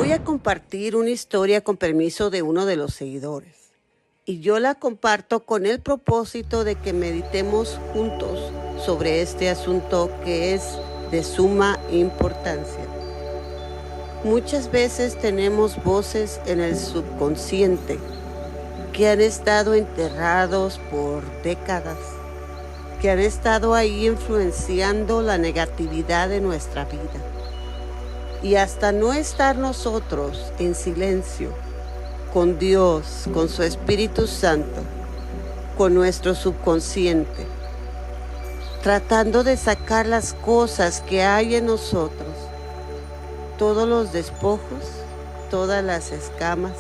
Voy a compartir una historia con permiso de uno de los seguidores. Y yo la comparto con el propósito de que meditemos juntos sobre este asunto que es de suma importancia. Muchas veces tenemos voces en el subconsciente que han estado enterrados por décadas, que han estado ahí influenciando la negatividad de nuestra vida. Y hasta no estar nosotros en silencio, con Dios, con su Espíritu Santo, con nuestro subconsciente, tratando de sacar las cosas que hay en nosotros, todos los despojos, todas las escamas,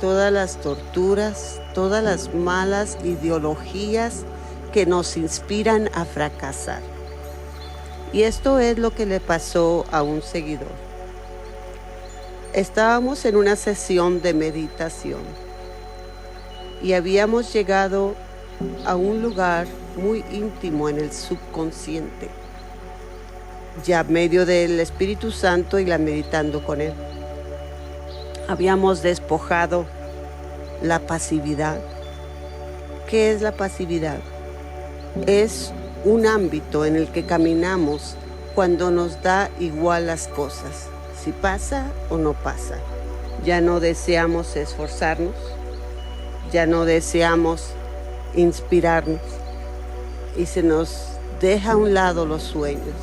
todas las torturas, todas las malas ideologías que nos inspiran a fracasar. Y esto es lo que le pasó a un seguidor. Estábamos en una sesión de meditación y habíamos llegado a un lugar muy íntimo en el subconsciente, ya medio del Espíritu Santo y la meditando con él. Habíamos despojado la pasividad. ¿Qué es la pasividad? Es un ámbito en el que caminamos cuando nos da igual las cosas, si pasa o no pasa. Ya no deseamos esforzarnos, ya no deseamos inspirarnos y se nos deja a un lado los sueños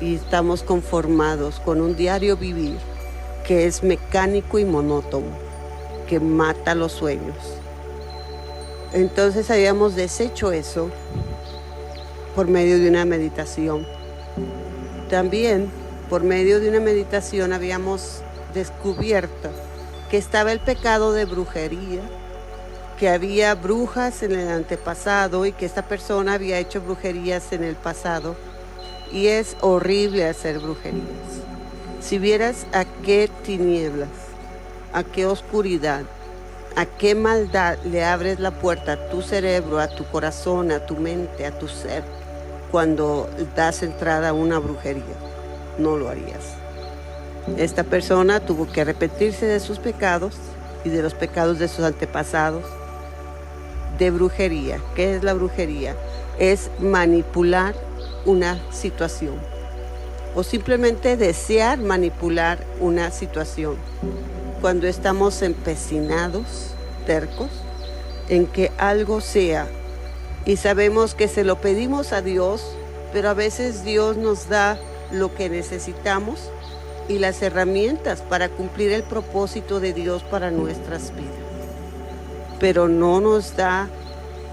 y estamos conformados con un diario vivir que es mecánico y monótono, que mata los sueños. Entonces habíamos deshecho eso por medio de una meditación. También por medio de una meditación habíamos descubierto que estaba el pecado de brujería, que había brujas en el antepasado y que esta persona había hecho brujerías en el pasado. Y es horrible hacer brujerías. Si vieras a qué tinieblas, a qué oscuridad, a qué maldad le abres la puerta a tu cerebro, a tu corazón, a tu mente, a tu ser, cuando das entrada a una brujería, no lo harías. Esta persona tuvo que arrepentirse de sus pecados y de los pecados de sus antepasados. De brujería. ¿Qué es la brujería? Es manipular una situación o simplemente desear manipular una situación cuando estamos empecinados, tercos, en que algo sea y sabemos que se lo pedimos a Dios, pero a veces Dios nos da lo que necesitamos y las herramientas para cumplir el propósito de Dios para nuestras vidas, pero no nos da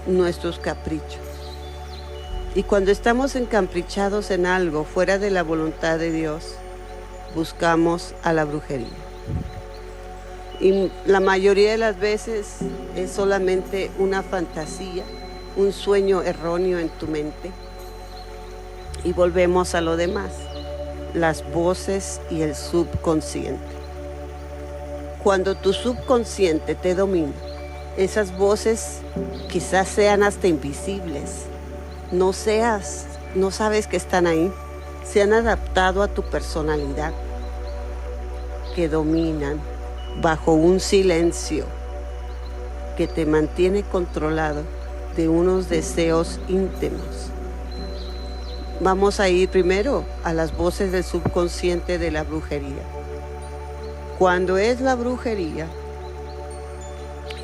nuestros caprichos. Y cuando estamos encaprichados en algo fuera de la voluntad de Dios, buscamos a la brujería. Y la mayoría de las veces es solamente una fantasía, un sueño erróneo en tu mente. Y volvemos a lo demás, las voces y el subconsciente. Cuando tu subconsciente te domina, esas voces quizás sean hasta invisibles. No sabes que están ahí, se han adaptado a tu personalidad, que dominan bajo un silencio que te mantiene controlado de unos deseos íntimos. Vamos a ir primero a las voces del subconsciente de la brujería. Cuando es la brujería,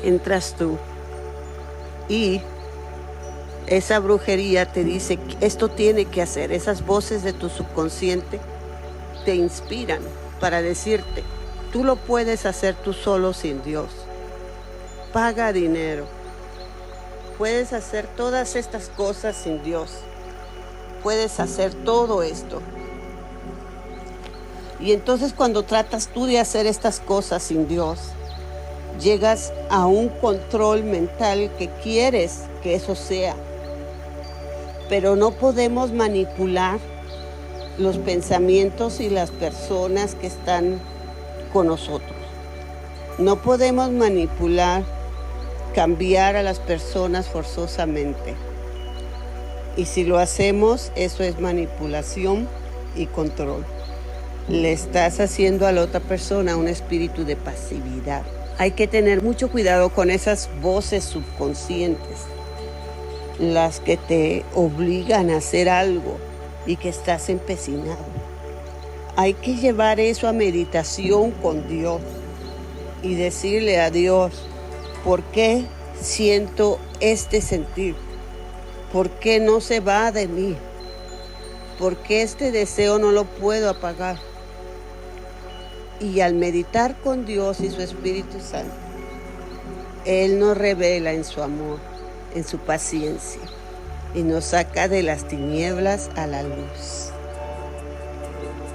entras tú y esa brujería te dice, esto tiene que hacer. Esas voces de tu subconsciente te inspiran para decirte, tú lo puedes hacer tú solo sin Dios. Paga dinero. Puedes hacer todas estas cosas sin Dios. Puedes hacer todo esto. Y entonces cuando tratas tú de hacer estas cosas sin Dios, llegas a un control mental que quieres que eso sea. Pero no podemos manipular los pensamientos y las personas que están con nosotros. No podemos manipular, cambiar a las personas forzosamente. Y si lo hacemos, eso es manipulación y control. le estás haciendo a la otra persona un espíritu de pasividad. Hay que tener mucho cuidado con esas voces subconscientes, las que te obligan a hacer algo y que estás empecinado. Hay que llevar eso a meditación con Dios y decirle a Dios, ¿por qué siento este sentir? ¿Por qué no se va de mí? ¿Por qué este deseo no lo puedo apagar? Y al meditar con Dios y su Espíritu Santo, Él nos revela en su amor, en su paciencia, y nos saca de las tinieblas a la luz.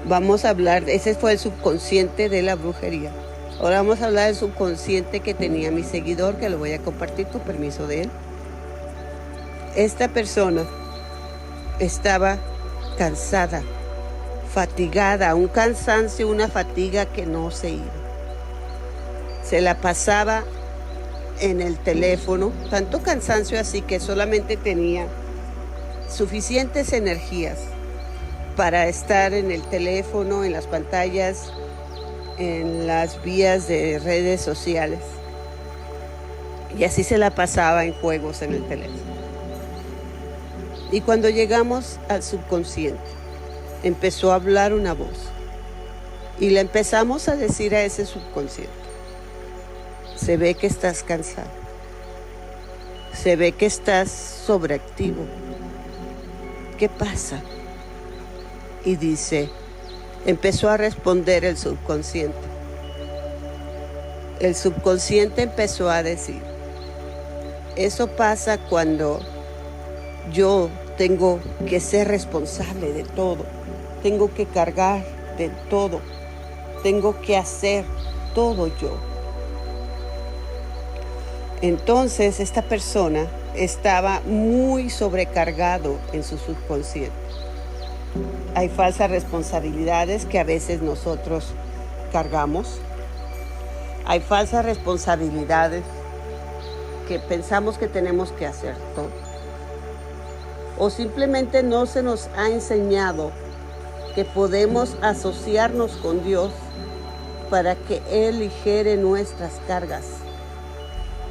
Vamos a hablar, ese fue el subconsciente de la brujería. Ahora vamos a hablar del subconsciente que tenía mi seguidor, que lo voy a compartir con permiso de él. Esta persona estaba cansada, fatigada, un cansancio, una fatiga que no se iba. Se la pasaba en el teléfono, tanto cansancio así que solamente tenía suficientes energías para estar en el teléfono, en las pantallas, en las vías de redes sociales. Y así se la pasaba en juegos en el teléfono. Y cuando llegamos al subconsciente, empezó a hablar una voz. Y le empezamos a decir a ese subconsciente, se ve que estás cansado. Se ve que estás sobreactivo. ¿Qué pasa? Y dice, empezó a responder el subconsciente. El subconsciente empezó a decir, eso pasa cuando yo tengo que ser responsable de todo, tengo que cargar de todo, tengo que hacer todo yo. Entonces esta persona estaba muy sobrecargado en su subconsciente. Hay falsas responsabilidades que a veces nosotros cargamos. Hay falsas responsabilidades que pensamos que tenemos que hacer todo. O simplemente no se nos ha enseñado que podemos asociarnos con Dios para que Él ligere nuestras cargas.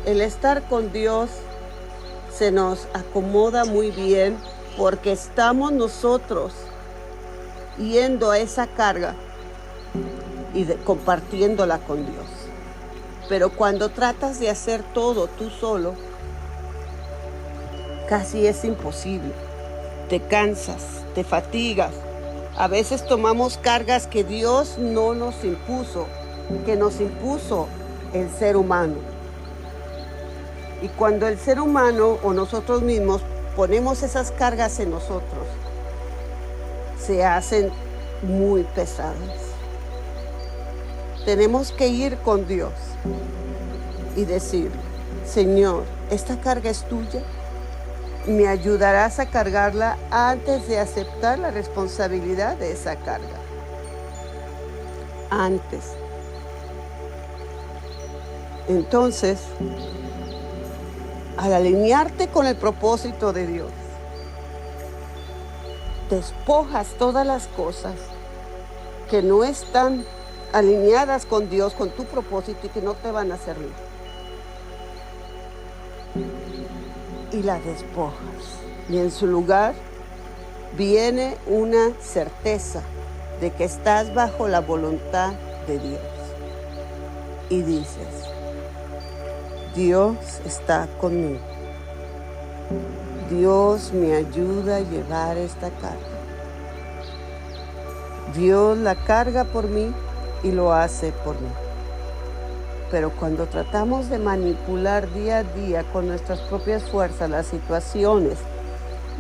El estar con Dios se nos acomoda muy bien porque estamos nosotros yendo a esa carga y compartiéndola con Dios. Pero cuando tratas de hacer todo tú solo, casi es imposible. Te cansas, te fatigas. A veces tomamos cargas que Dios no nos impuso, que nos impuso el ser humano. Y cuando el ser humano o nosotros mismos ponemos esas cargas en nosotros, se hacen muy pesadas. Tenemos que ir con Dios y decir, Señor, esta carga es tuya. ¿Me ayudarás a cargarla antes de aceptar la responsabilidad de esa carga? Antes. Entonces, al alinearte con el propósito de Dios, despojas todas las cosas que no están alineadas con Dios, con tu propósito y que no te van a servir. Y la despojas. Y en su lugar viene una certeza de que estás bajo la voluntad de Dios. Y dices, Dios está conmigo. Dios me ayuda a llevar esta carga. Dios la carga por mí y lo hace por mí. Pero cuando tratamos de manipular día a día con nuestras propias fuerzas las situaciones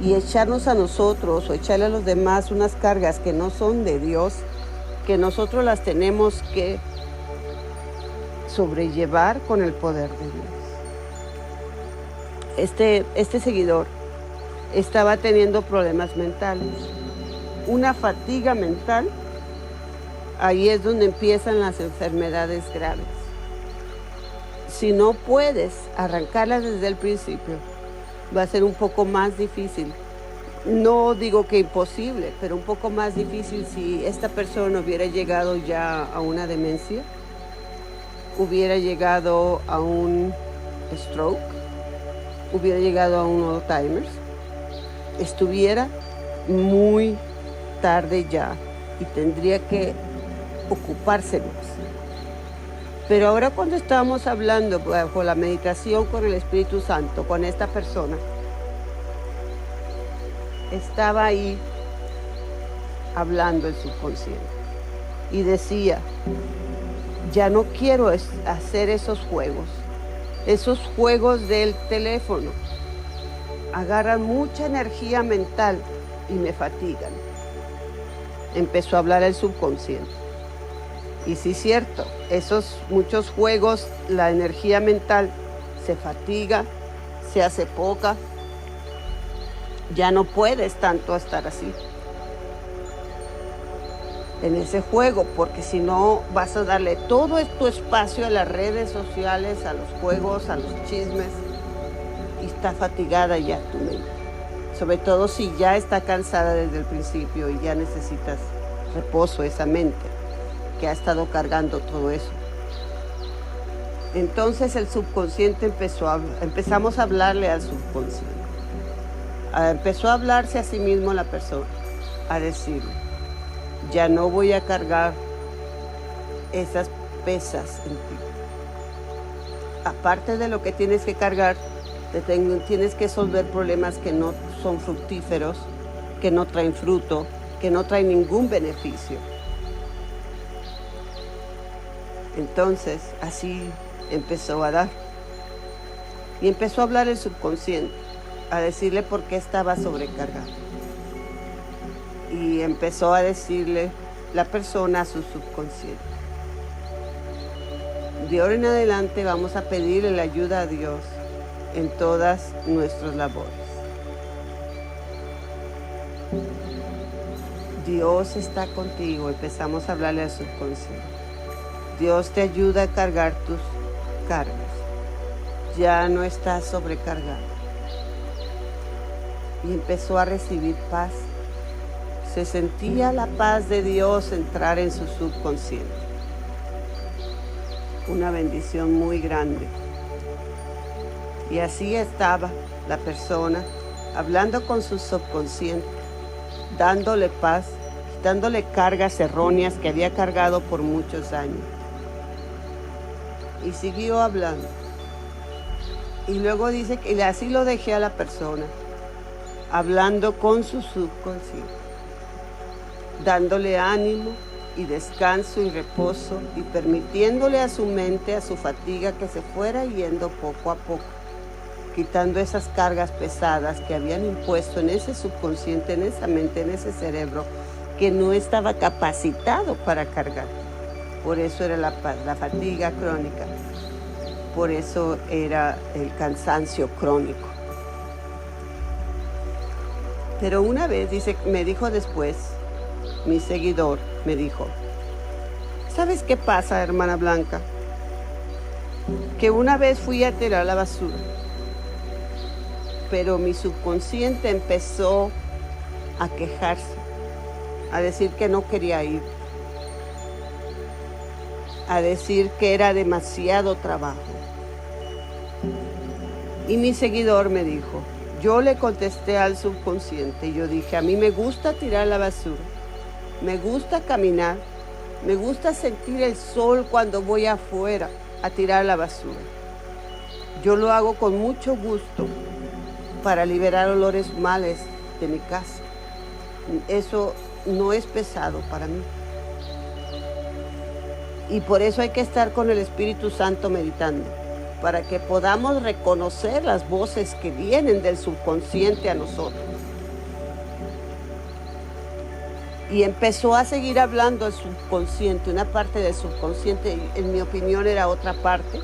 y echarnos a nosotros o echarle a los demás unas cargas que no son de Dios, que nosotros las tenemos que sobrellevar con el poder de Dios. Este seguidor estaba teniendo problemas mentales, una fatiga mental. Ahí es donde empiezan las enfermedades graves. Si no puedes arrancarlas desde el principio, va a ser un poco más difícil No digo que imposible, pero un poco más difícil si esta persona hubiera llegado ya a una demencia, hubiera llegado a un stroke, hubiera llegado a un Alzheimer's, estuviera muy tarde ya y tendría que ocuparse más. Pero ahora cuando estábamos hablando bajo la meditación con el Espíritu Santo, con esta persona, estaba ahí hablando el subconsciente y decía, ya no quiero hacer esos juegos del teléfono, agarran mucha energía mental y me fatigan. Empezó a hablar el subconsciente. Y sí es cierto, esos muchos juegos, la energía mental se fatiga, se hace poca, ya no puedes tanto estar así en ese juego, porque si no vas a darle todo tu espacio a las redes sociales, a los juegos, a los chismes, y está fatigada ya tu mente. Sobre todo si ya está cansada desde el principio y ya necesitas reposo, esa mente que ha estado cargando todo eso. Entonces el subconsciente empezamos a hablarle al subconsciente. Empezó a hablarse a sí mismo la persona, a decirle, ya no voy a cargar esas pesas en ti. Aparte de lo que tienes que cargar, tienes que resolver problemas que no son fructíferos, que no traen fruto, que no traen ningún beneficio. Entonces, así empezó a dar. Y empezó a hablar el subconsciente, a decirle por qué estaba sobrecargado. Y empezó a decirle la persona a su subconsciente. De ahora en adelante vamos a pedirle la ayuda a Dios en todas nuestras labores. Dios está contigo, empezamos a hablarle al subconsciente. Dios te ayuda a cargar tus cargas. Ya no estás sobrecargado. Y empezó a recibir paz. Se sentía la paz de Dios entrar en su subconsciente. Una bendición muy grande. Y así estaba la persona hablando con su subconsciente, dándole paz, dándole cargas erróneas que había cargado por muchos años. Y siguió hablando. Y luego dice que así lo dejé a la persona, hablando con su subconsciente, dándole ánimo y descanso y reposo y permitiéndole a su mente, a su fatiga, que se fuera yendo poco a poco, quitando esas cargas pesadas que habían impuesto en ese subconsciente, en esa mente, en ese cerebro, que no estaba capacitado para cargar. Por eso era la fatiga crónica, por eso era el cansancio crónico. Pero una vez, me dijo después, mi seguidor me dijo, ¿sabes qué pasa, hermana Blanca? Que una vez fui a tirar la basura, pero mi subconsciente empezó a quejarse, a decir que no quería ir, a decir que era demasiado trabajo. Y mi seguidor me dijo, yo le contesté al subconsciente, yo dije, a mí me gusta tirar la basura, me gusta caminar, me gusta sentir el sol cuando voy afuera a tirar la basura. Yo lo hago con mucho gusto para liberar olores males de mi casa. Eso no es pesado para mí. Y por eso hay que estar con el Espíritu Santo meditando, para que podamos reconocer las voces que vienen del subconsciente a nosotros. Y empezó a seguir hablando el subconsciente, una parte del subconsciente, en mi opinión era otra parte,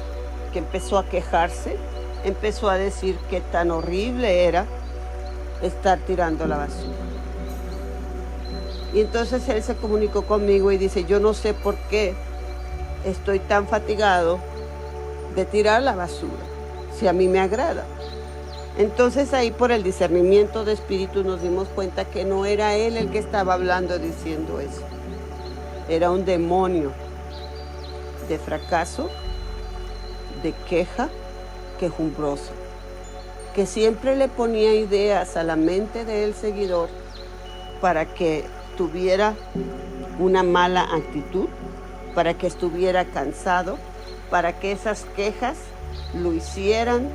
que empezó a quejarse, empezó a decir que tan horrible era estar tirando la basura. Y entonces él se comunicó conmigo y dice, yo no sé por qué estoy tan fatigado de tirar la basura, si a mí me agrada. Entonces ahí por el discernimiento de espíritu nos dimos cuenta que no era él el que estaba hablando diciendo eso. Era un demonio de fracaso, de queja, quejumbroso, que siempre le ponía ideas a la mente del seguidor para que tuviera una mala actitud, para que estuviera cansado, para que esas quejas lo hicieran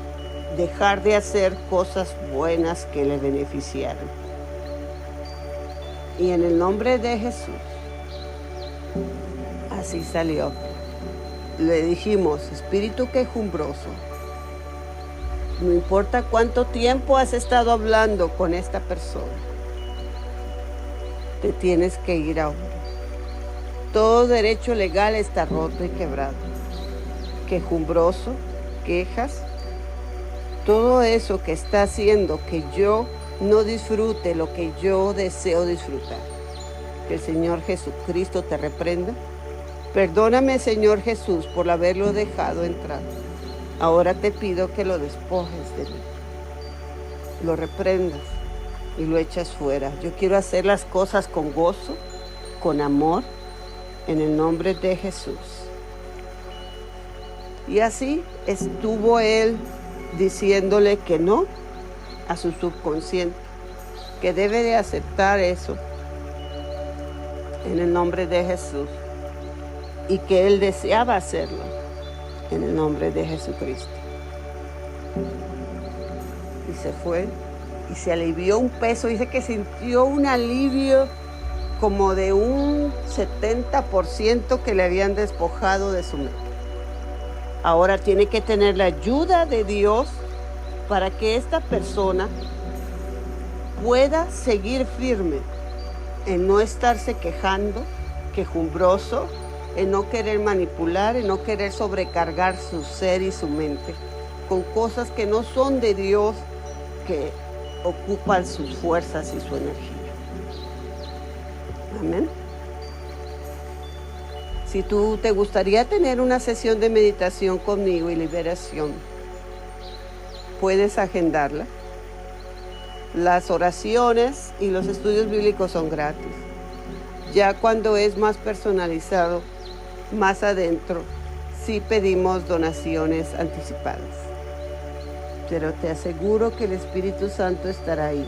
dejar de hacer cosas buenas que le beneficiaran. Y en el nombre de Jesús, así salió. Le dijimos, espíritu quejumbroso, no importa cuánto tiempo has estado hablando con esta persona, te tienes que ir ahora. Todo derecho legal está roto y quebrado. Quejumbroso, quejas, todo eso que está haciendo que yo no disfrute lo que yo deseo disfrutar. Que el Señor Jesucristo te reprenda. Perdóname, Señor Jesús, por haberlo dejado entrar. Ahora te pido que lo despojes de mí, lo reprendas y lo echas fuera. Yo quiero hacer las cosas con gozo, con amor, en el nombre de Jesús. Y así estuvo él diciéndole que no a su subconsciente, que debe de aceptar eso en el nombre de Jesús y que él deseaba hacerlo en el nombre de Jesucristo. Y se fue y se alivió un peso. Dice que sintió un alivio como de un 70% que le habían despojado de su mente. Ahora tiene que tener la ayuda de Dios para que esta persona pueda seguir firme en no estarse quejando, quejumbroso, en no querer manipular, en no querer sobrecargar su ser y su mente con cosas que no son de Dios, que ocupan sus fuerzas y su energía. Amén. Si tú te gustaría tener una sesión de meditación conmigo y liberación, puedes agendarla. Las oraciones y los estudios bíblicos son gratis. Ya cuando es más personalizado, más adentro, sí pedimos donaciones anticipadas. Pero te aseguro que el Espíritu Santo estará ahí,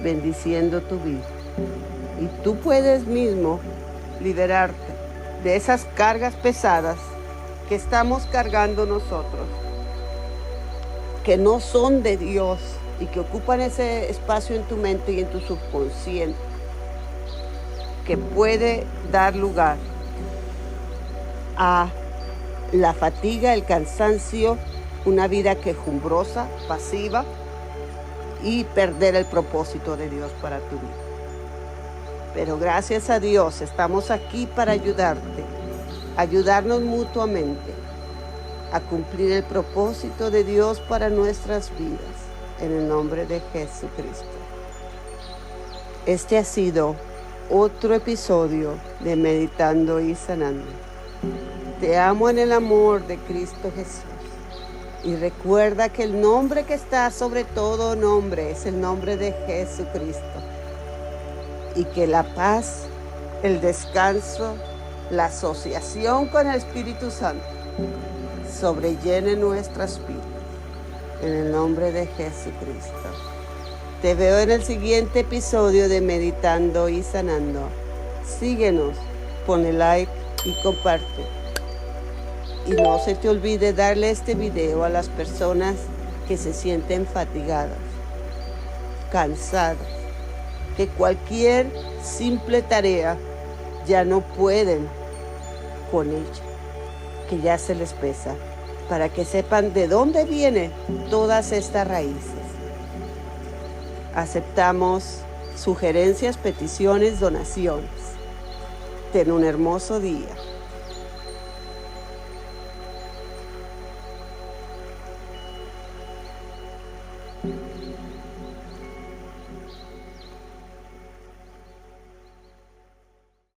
bendiciendo tu vida. Y tú puedes mismo liberarte de esas cargas pesadas que estamos cargando nosotros, que no son de Dios y que ocupan ese espacio en tu mente y en tu subconsciente, que puede dar lugar a la fatiga, el cansancio, una vida quejumbrosa, pasiva y perder el propósito de Dios para tu vida. Pero gracias a Dios estamos aquí para ayudarte, ayudarnos mutuamente a cumplir el propósito de Dios para nuestras vidas, en el nombre de Jesucristo. Este ha sido otro episodio de Meditando y Sanando. Te amo en el amor de Cristo Jesús. Y recuerda que el nombre que está sobre todo nombre es el nombre de Jesucristo. Y que la paz, el descanso, la asociación con el Espíritu Santo sobrellene nuestras vidas. En el nombre de Jesucristo. Te veo en el siguiente episodio de Meditando y Sanando. Síguenos, ponle like y comparte. Y no se te olvide darle este video a las personas que se sienten fatigadas, cansadas, que cualquier simple tarea ya no pueden con ella, que ya se les pesa, para que sepan de dónde vienen todas estas raíces. Aceptamos sugerencias, peticiones, donaciones. Ten un hermoso día.